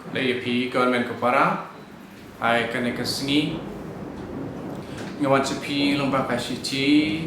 Layapi government Kopara, I can sengi ngawan sepi lomba kasih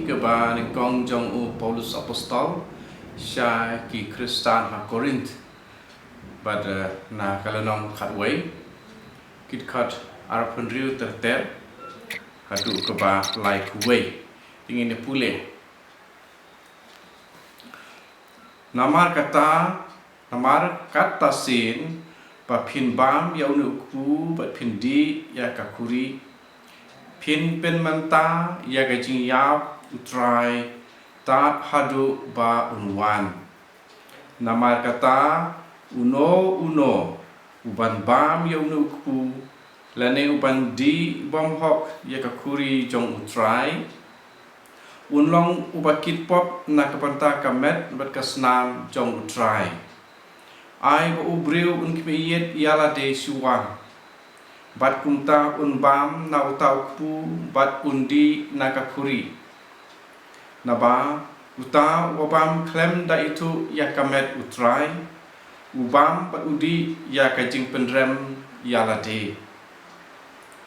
keba nengkong jong u Paulus Apostol sya ki Kristan ha Korint bad na kalanong khatway kit khat arapun riu terter hadu keba like way ingin pule namar kata sin pa phin bam ya unu ku pa phin di ya kakuri phin pen manta ya gajing yap utrai tat hadu ba unwan namar kata uno uban bam ya unu ku lane uban di bom hok ya kakuri jong utrai unlong ubakit pop na kapanta kamet bat kasnam jong utrai ai ba ubriu unkmiyet yala de suwa bat kumta unbam na utau pu bat undi nakakuri naba uta wabam klem da itu ya kamet utrai ubam bat udi ya kajing pendrem yala de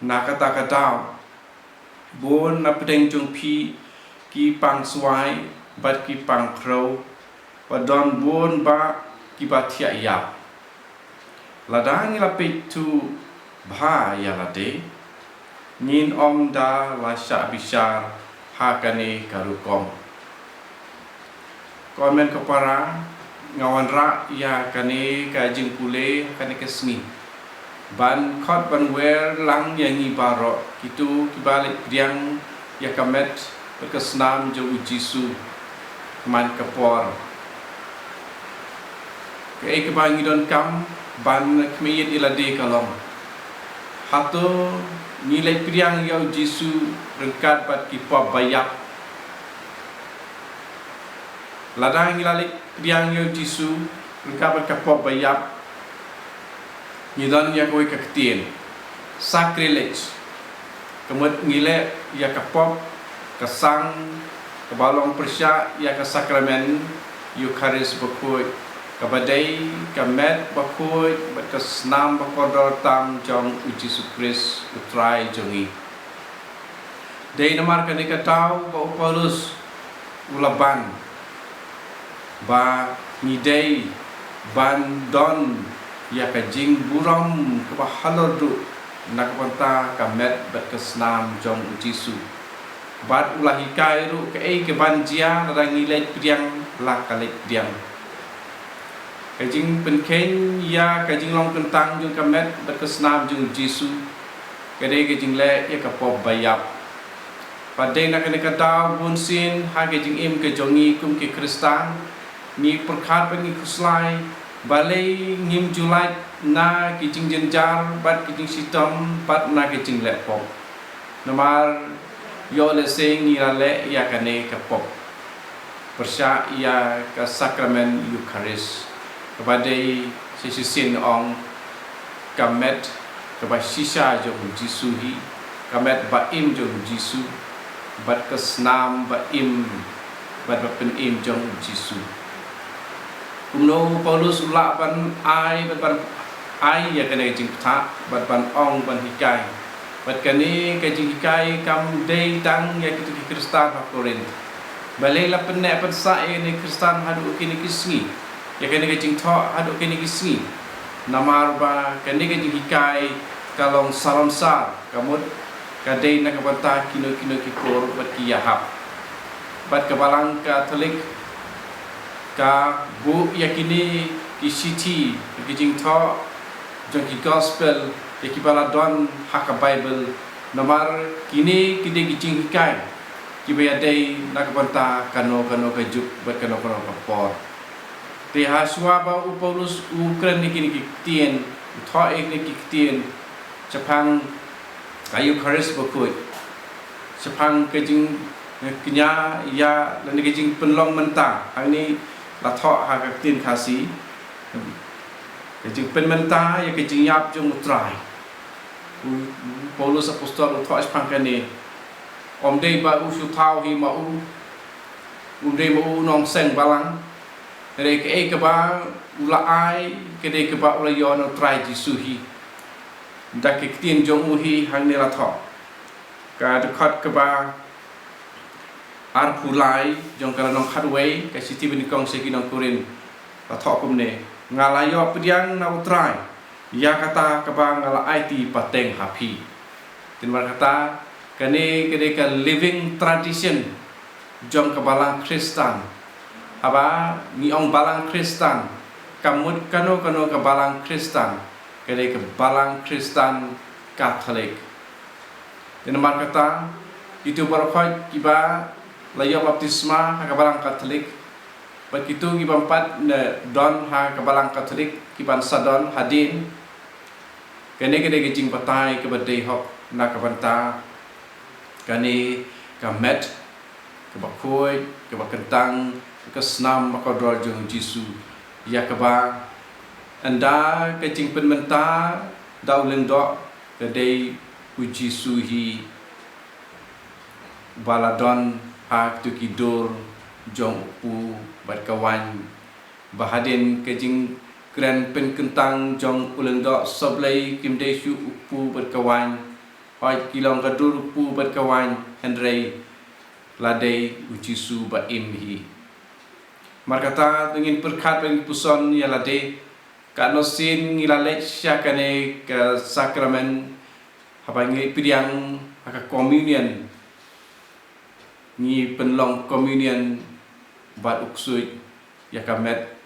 nakata kadau bon na pedeng jong pi ki pang swai bat ki pang kro padon bon ba ki batia ya ladang la pitu bha ya lade nin om da la sha bishar hakane karukom komen kopara ngawan ra ya kane ka jing pule kane kesmi ban khot ban wer lang yang ni baro kitu kibalik diang ya kamet berkesnam jo ujisu man kapor ke kebangi don kam ban kmiyet ilade kalong hato nilai priang yau jisu rengkat bat kipop bayak ladang ngilalik priang yau jisu rengkat bat kipop bayak nidon ya kowe kaketien sacrilege kemut ngile ya kapop kesang kebalong persya ya ke sakramen Eucharis bakoi kabadai kamet bakoi berkesnam bakodor tam jong uji sukris utrai jongi dei namar kani katau ba Paulus ulaban ba midei ban don ya kajing buram kabahalodu nakapanta kamet berkesnam jong uji su bat ulahi kairu ke kebanjia nadang nilai priang la kalik diam kajing penken ya kajing long kentang jung kamet berkesnam jung jisu kade kajing le ya kapop bayap padai nak kena kata bunsin ha kajing im ke jongi kum ke kristan ni perkhat pengi kuslai balai ngim julai na kajing jenjar bat kajing sitam bat na kajing le pop namar yo le sing ni le ya kane kapop persya ya ka sakramen Eucharis kepada sisisin ong kamet kepada sisa jong jisuhi kamet baim jong jisu bat kesnam baim bat penim jong jisu kumno Paulus ulak ban ai bat ai ya kene jing tha bat ban ong ban hikai bat kene ke jing hikai kam dei tang ya kitu ki Kristan ha Korint balai la penek pensa ni Kristan hadu kini kisngi ya kene kajing tho hadu kene kisngi namar ba kene kajing hikai kalong salon sar kamut kadai nak banta kino kikor bat kiyahap bat kabalang Katolik ka bu yakini kisiti kajing tho jong ki gospel ya kibala don haka Bible namar kini kajing hikai kibaya dai nak banta kano kajuk bat kano kapor te haswa ba u Paulus Ukran ni kini kitien tho ek ni kitien chapang kayu Eucharis bakut chapang kajing kenya ya lan kajing penlong mentah hang ni la tho ha kitien khasi kajing pen mentah ya kajing yap jong utrai Paulus apostol tho chapang kani om dei ba u su thau hi ma u dei ma u nong seng balang Re ke ba ula ai ke de ke ba ula yo no try jisuhi. Dak ke tin jong uhi hang ne la tho. Ka de khat ke ba ar pulai jong kala nong khatway ka siti bin kong se kinong kurin la tho kum ne ngala yo pediang na utrai ya kata ke ba ngala IT pateng happy. Tin bar kata kane ke ka living tradition jong ke balang Kristen. Aba ni ong balang Kristen kamut kano ke balang Kristen ke balang Kristen Katolik. Tin bar kata itu berkhot kiba layo baptisma ha ke balang Katolik. Begitu kiba empat don ha ke balang Katolik kiban sadon hadin kene jing patai ke badai hok na ke banta kane ka met ke bakoi ke bakentang ke senam makodol jong Jisu ya ke ba anda ke jing penmenta dauleng dok ke dei uji suhi baladon ha tu kidur jong pu berkawan bahadin ke jing kren penkentang jong uleng dok sablai kimde shu upu berkawan hoi kilong kadur upu berkawan henrei ladai uji su ba imhi markata dengan perkat bagi puson ya ladai ka nosin ngilale syakane ke sakramen habangi pidiang aka communion ni penlong communion bat uksui ya kamet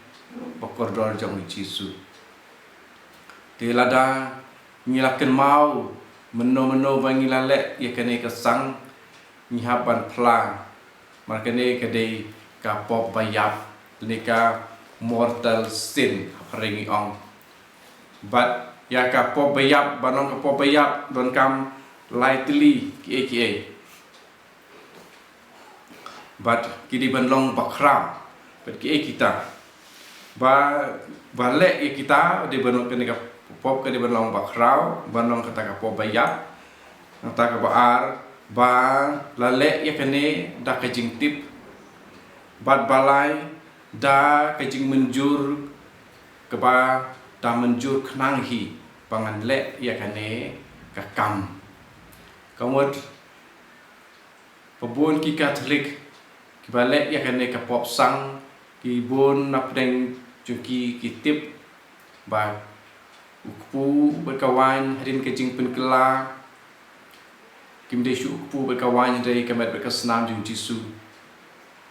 bakordor jong Jisu te lada ngilaken mau meno bangi lale ya kene kesang nyihapan plang markene kede ka pop bayap nika mortal sin ringi ong but ya ka pop bayap banong ka pop bayap don kam lightly ki but kidi banlong bakram but ki kita ba balik kita di banong kene ka pop kede banlong bakrau banong kata ka pop bayap kata ka baar ba lale ya kene da ka jing tip bat balai da ka jing menjur ke ba da menjur khnang hi pangan le ya kene ka kam kamot pabun ki Katolik ki bale ya kene ka pop sang ki bon napdeng jungki ki tip ba ukpu berkawan hadin ka jing penkela kimde shu ukpu berkawan dei kamet berkasnam jung Jisu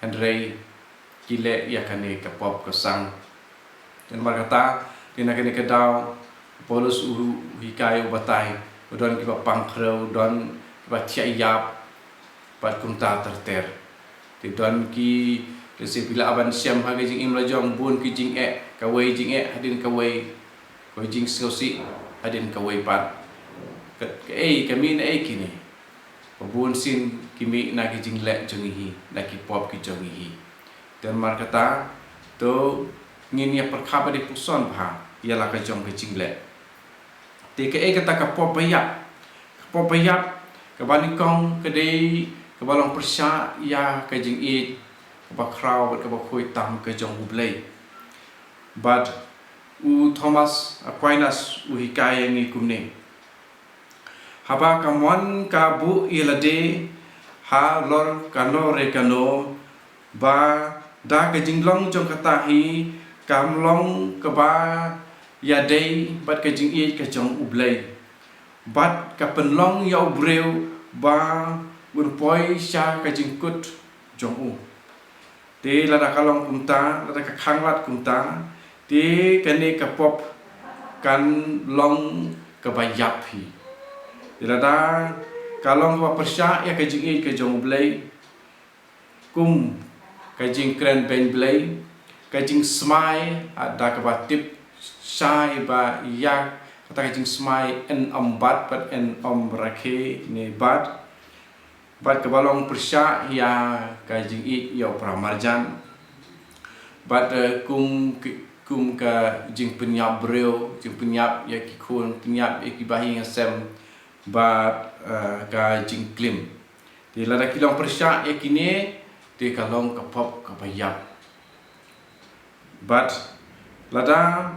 Andrei kile ya kane ke pop kesang dan markata kena kene kedau Paulus uru hikai ubatai udon ki pang kreu don ba tiayap bat kumta terter ti don ki resi bila aban siam ha jing imla jong bun ki jing kawai jing hadin kawai jing sosi hadin kawai pat ke kami na kini pabun sin kimi na ki jing le jong hi na ki pop ki jong hi dan markata to ngin ya perkhaba di puson bha ialah ka jong ke jing le te ke kata ka pop bayap ka bani kong ke dei ka balong persya ya ka jing i ka ba krau ka ba khoi tam ka jong ublei but u Thomas Aquinas u hikaya ngi kumne haba kamon ka bu ilade ha lor kano re kano ba da ka jinglong jong kata hi kamlong ka ba ya dei bat ka jing i ka jong ublei bat ka penlong ya ubreu ba urpoi sha ka jingkut jong u te lada kalong kumta lada ka khanglat kumta te kane ka pop kan long ka bayap hi lada kalong ka persya ya ka jing i ka jong ublei kum ka jing kren ben blei ka jing smai ada ka batip sai ba yak kata ka jing smai en ambat pat en rakhe ne bat ka balong persya ya ka jing i ya pramarjan bat kum ka jing penyap breu jing penyap ya ki khun penyap ya ki bahi ngasem bat ka jing klim di lada kilong persya ya kini di kalong kapop kapayap but lada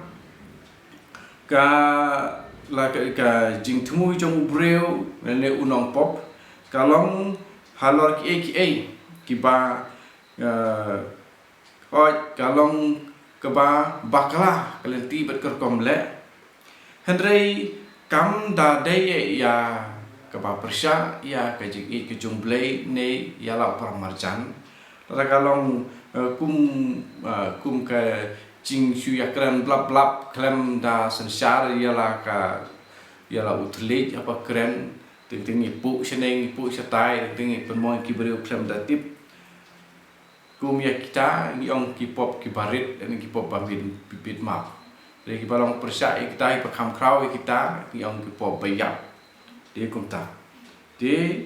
ka ka jing temu jong breu ne unong pop kalong halor ki ba oi kalong ke ba bakla kalenti bet ker komle hendrei kam da de ya ke ba persya ya ke jing ke jong blei ne ya la parmarjan la kalong kum ke jing shu ya kran blap blap klem da sensar ya la utlet apa keren ting ipu seneng ipu setai ting pemoy ki beriu klem da tip kum ya kita yong ki pop ki barit dan ki pop bambin pipit map de ki balong persya kita pa kham krau kita yong ki pop bayap de kum ta de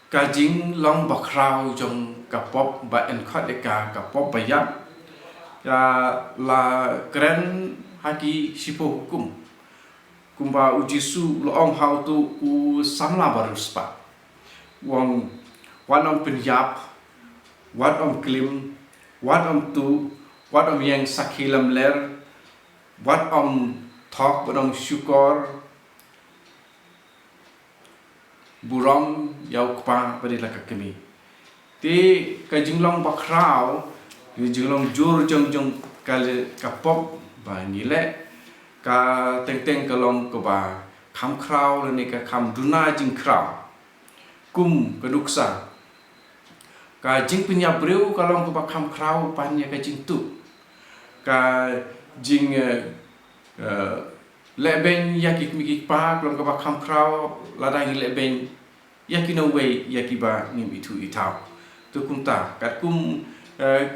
ka jing long ba krau jong ka pop ba en khat de ka pop bayap ya la keren haki sipo hukum kumba ujisu loong how to u samla baruspa wong wan penyap wat klim wat tu wat yang sakhilam ler wat thok wat syukur buram yau kpa pada la kami ti ka jinglong bakrau jinglong jur jong kale kapop ba nile ka teng kalong ko ba kham krau ni ka kham duna jing krau kum kaduksa ka jing punya breu kalong ko ba kham krau pan ya ka jing tu ka jing leben ya ki mi pa kalong ko ba kham krau la dang leben ya ki no way ya ki ba ni itu itau tu kunta kat kum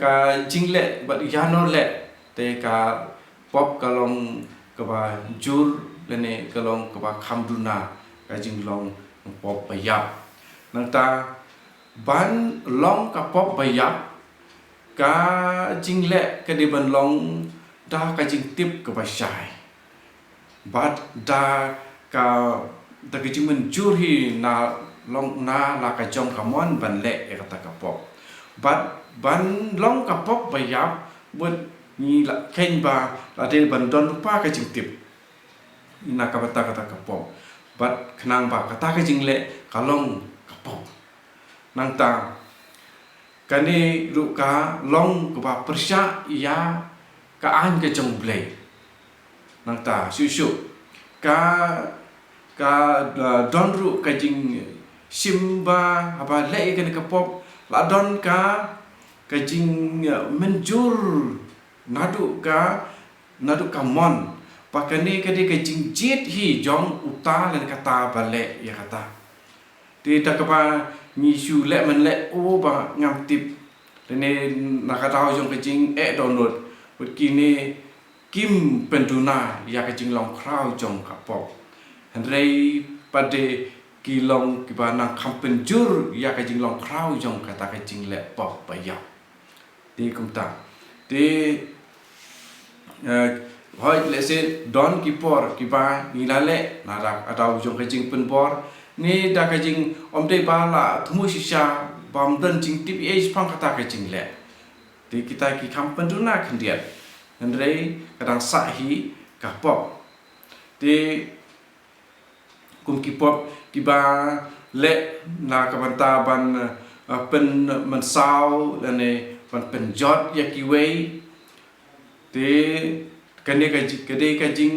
ka jing le ba ya no le te ka pop kalong ke ba jur lene kalong ke ba khamduna ka jing long pop bayap nang ta ban long ka pop bayap ka jing le ka de ban long da ka jing tip ke ba shai bat da ka jing men jur hi na long na la ka jong ka mon ban le e kata ka pop bat ban long ka pop bayap buat ni la ken ba la de ban don pa ka jing tip ina ka bata kata ka pop bat khnang ba kata ka jing le kalong ka pop nang ta kani ru ka long ka ba persya ya ka an ka jong blai nang ta su ka don ru ka jing simba apa le ka ka pop la don ka jing menjur nadu ka mon pakani kadi ka jing jit hi jong uta len kata bale ya kata ti ta ka ba ni shu le men le o ba ngam tip ne na kata jong ka jing download but kini kim penduna ya ka jing long krau jong ka pop hendrei pade ki long ki ba na kham penjur ya ka jing long krau jong kata ka jing le pop ba ya ti kum ta ti hoi lese don kipor kipa ngilale narak atau jong kajing penbor ni da kajing omde bala thumu sisa bam dan jing tip age pang kata kajing le ti kita ki kham penduna khandiat hendrei kadang sahi kapop ti kum kipop kiba le na kabanta ban pen mensau lane ban penjot yakiwei te kene ka jing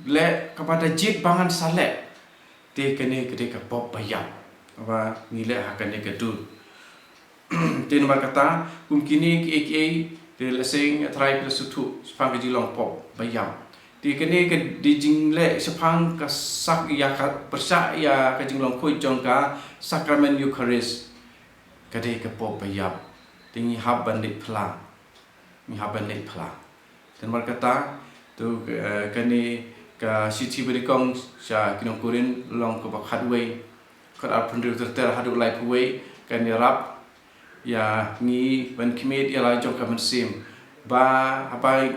le kepada jit bangan salek te kene ka pop bayap apa ngile hakane ka du te nomor kata kumkini ki te lesing try ke sutu sepang ka jilong pop bayap te kene ka di jing le sepang ka sak ya ka persa ya ka jinglong khoi jong ka sacrament eucharist kade ka pop bayap tingi hab bandit phla mi hab bandit phla dan berkata tu kani ka siti berikong sya kinong kurin long ke bakhadway kat alpreneur ter hadu lai puwe kani rap ya ni ban kimit ya la jong ka mensim ba apa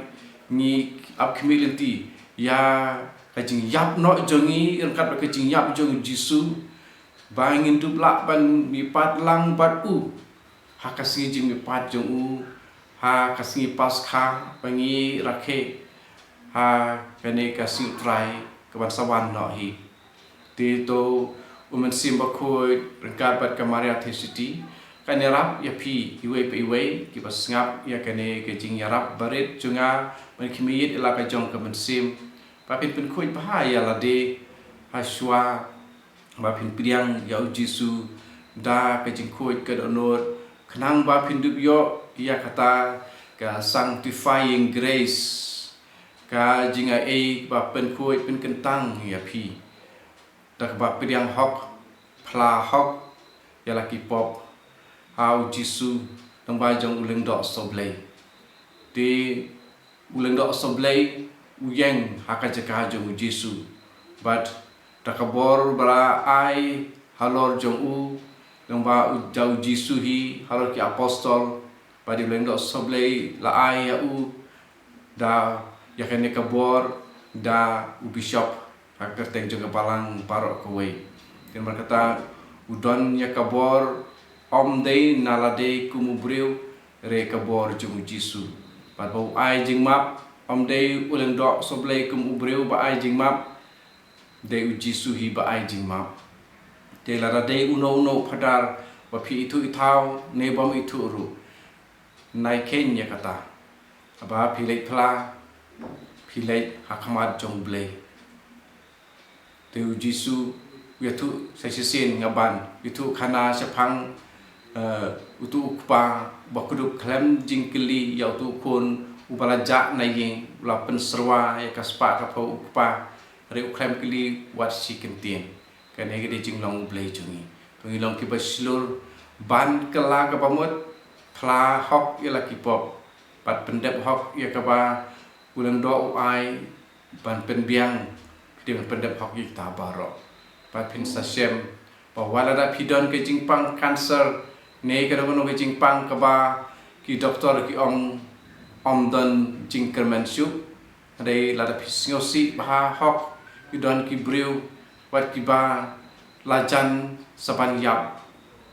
ni ap kimit lenti ya ka jing yap no jongi engkat ka jing yap jong jisu ba ngin tu blak ban mi pat lang bat u hakasi jing mi pat jong u ha kasih pasca pangi rakhe ha kene kasih try kawan sawan no hi ti to sim bakoi rengkat bat kamaria city kan yarap ya pi iwe ki pas ngap ya kene ke jing yarap barit junga ban kimiyit ila ka jong kaman sim papin pin khoi bahaya la de ha shwa bapin priang ya jisu da ke jing khoi ke onot khnang bapin dup yo ya kata ka sanctifying grace ka jinga bapin khoi pin kentang ya pi tak bapin yang hok pla hok ya laki pop how jisu tang ba jong uleng dok soblei di uleng dok soblei uyeng hakajaka jong jisu but takabor bara ai halor jong u tang ba jau jisu hi halor ki apostol pada uleng dok soblei la ai ya u da ya kene kabor da u bishop hakar teng jong palang parok kowe dan berkata udon ya kabor om day nalade kumubreu re kabor jung jisu pat bau ai jing map om day uleng dok soblei kumubreu ba ai jing map de u jisu hi ba ai jing map te la de uno padar ba pi itu itau ne bom itu ru nai ken ya kata aba pilai pla pilai hakamat jong ble te u jisu yaitu sesisin ngaban itu kana sepang utu ukpa bakudu klem jingkeli ya utu kun ubalaja na yeng ulapen serwa ya kaspa kapau ukpa re uklem keli wat si kentien kane gede jinglong blai jungi pengilong ki baslur ban kela ka pamut pla hok ya laki pop pat pendep hok ya ka ba ulang do ai ban penbiang di pendep hok ya tabaro pat pin sasem bahwa ada pidon ke jingpang kanser ne kada kono ke jingpang ka ba ki doktor ki om don jingkerman su ade lada pisngosi bah hok ki don ki breu wat ki ba lajan saban yap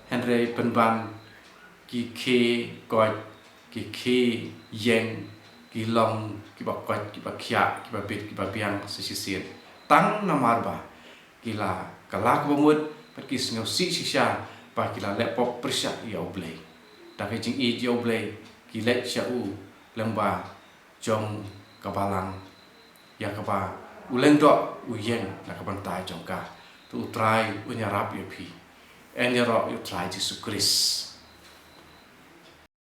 henre penban ki ke god ki ke yeng ki long ki ba god ki ba khia ki ba bit ki ba biang sisir tang namar ba kila kalak bomut pat ki sngosi sisha pa kila lepop persya ya oblei tak jing i ya oblei ki let sya u lengba jong kabalang ya kaba uleng dok uyeng na kaban tai jong ka tu try unyarap ya pi en ya ro you try Jesus Christ